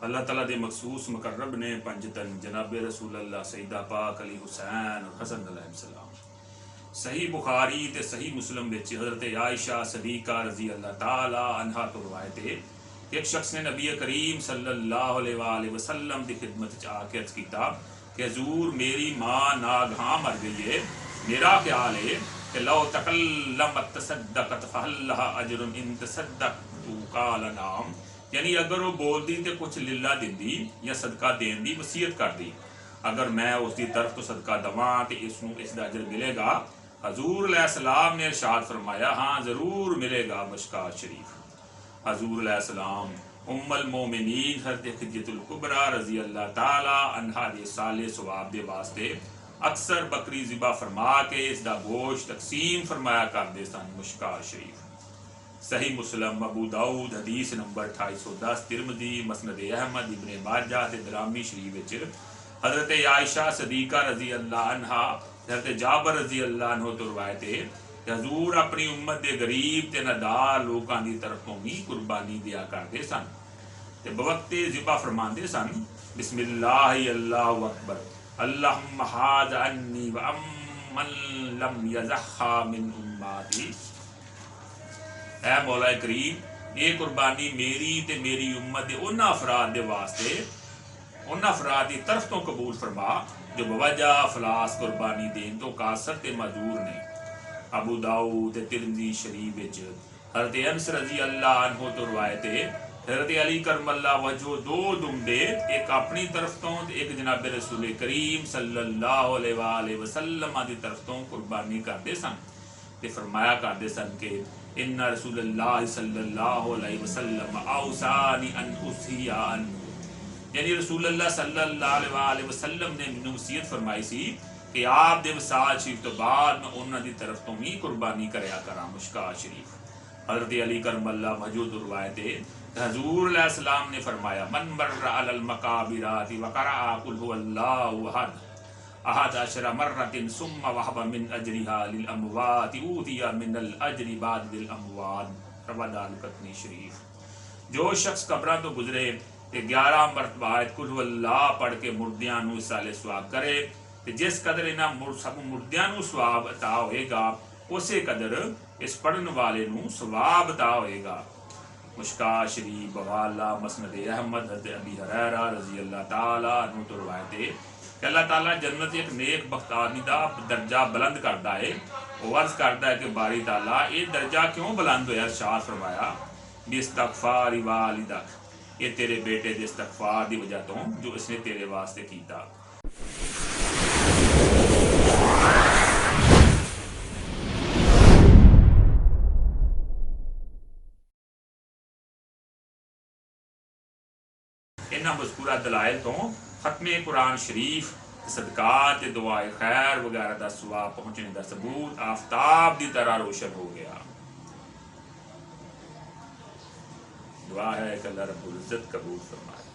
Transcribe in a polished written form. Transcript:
اللہ تعالیٰ دے مخصوص مقرب نے پنجتن جناب رسول اللہ سیدہ پاک علی حسین اور حسن علیہ السلام صحیح بخاری تے صحیح مسلم وچ حضرت عائشہ صدیقہ رضی اللہ تعالی عنہا تو روایت ہے کہ ایک شخص نے نبی کریم صلی اللہ علیہ وآلہ وسلم دی خدمت چ آ کے عرض کیتا کہ حضور میری ماں ناگہاں مر گئی ہے، میرا خیال ہے کہ لو تکلمت تصدقت فہل لہا اجر ان تصدقت قال نعم، یعنی اگر وہ بول دی تے کچھ للہ دین دی یا صدقہ دین دی وصیت کر دی، اگر میں اس دی طرف تو صدقہ دواں تے اس دا اجر ملے گا؟ حضور علیہ السلام نے ارشاد فرمایا ہاں ضرور ملے گا۔ مشکات شریف۔ حضور علیہ السلام ام المومنین حضرت خدیجہ الکبریٰ رضی اللہ تعالی عنہا دے سالے ثواب دے واسطے اکثر بکری ذبح فرما کے اس دا گوشت تقسیم فرمایا کرتے سن۔ مشکات شریف۔ صحیح مسلم، ابو داؤد حدیث نمبر 2810، ترمذی مسند احمد، ابن ماجہ تے درامی شریف وچ حضرت عائشہ صدیقہ رضی اللہ عنہا حضرت جابر رضی اللہ عنہ تو روایت ہے کہ حضور اپنی امت دے غریب تے نادار لوکاں دی طرفوں بھی قربانی دیا کرتے سن تے بوقت ذبح فرماندے سن بسم اللہ اللہ اکبر اللہم ھذ عنی وامن لم یذخھا من امتی، اے مولا کریم یہ قربانی میری تے میری امت دے انہاں افراد دے واسطے انہاں افراد دی طرف تو قبول فرما جو بوجہ افلاس قربانی دین تو قاصر تے معذور نے۔ ابو داؤد ترمذی شریف وچ حضرت انس رضی اللہ عنہ تو روایت ہے حضرت علی کرم اللہ وجہ دو دمبے ایک اپنی طرف تو ایک جناب رسول کریم صلی اللہ علیہ وآلہ وسلم دی طرف تو قربانی کرتے سن تے فرمایا کرتے سن کہ ان رسول اللہ صلی اللہ علیہ وسلم اوصانی ان اضحی عنہ، یعنی رسول اللہ صلی اللہ علیہ وآلہ وسلم نے مینوں وصیت فرمائی سی کہ آپ دے وصال شریف تو بعد میں انہاں دی طرف تو بھی قربانی کریا کراں۔ مشکات شریف۔ حضرت علی کرم اللہ موجود روایت ہے کہ حضور علیہ السلام نے فرمایا من مر علی المقابرات وقرأ قل هو اللہ احد عشر مرۃ ثم وهب من اجرها للاموات اوتی من الاجر بعد للاموات، رواه دارقطنی شریف۔ جو شخص قبراں تو گزرے کہ 11 مرتبہ آیت قل هو اللہ پڑھ کے مردیاں نو سال ثواب کرے تے جس قدر انہاں سب مردیاں نو ثواب عطا ہوئے گا اسی قدر اس پڑھن والے نو ثواب عطا ہوئے گا۔ مشکات شریف، حوالہ مسند احمد، حضرت ابی ہریرہ رضی اللہ تعالی عنہ تو روایت ہے کہ اللہ تعالیٰ جنت ایک نیک بخت آدمی دا درجہ بلند کرتا ہے، وہ عرض کرتا ہے کہ باری تعالیٰ یہ درجہ کیوں بلند ہویا؟ ارشاد فرمایا باستغفار والدک، یہ تیرے بیٹے دے استغفار دی وجہ تو جو اس نے تیرے واسطے کیتا۔ انہاں مذکورہ دلائل تو ختم قرآن شریف، صدقات، دعائے خیر وغیرہ دا ثواب پہنچنے دا ثبوت آفتاب دی طرح روشن ہو گیا۔ دعا ہے کہ اللہ رب العزت قبول فرمائے۔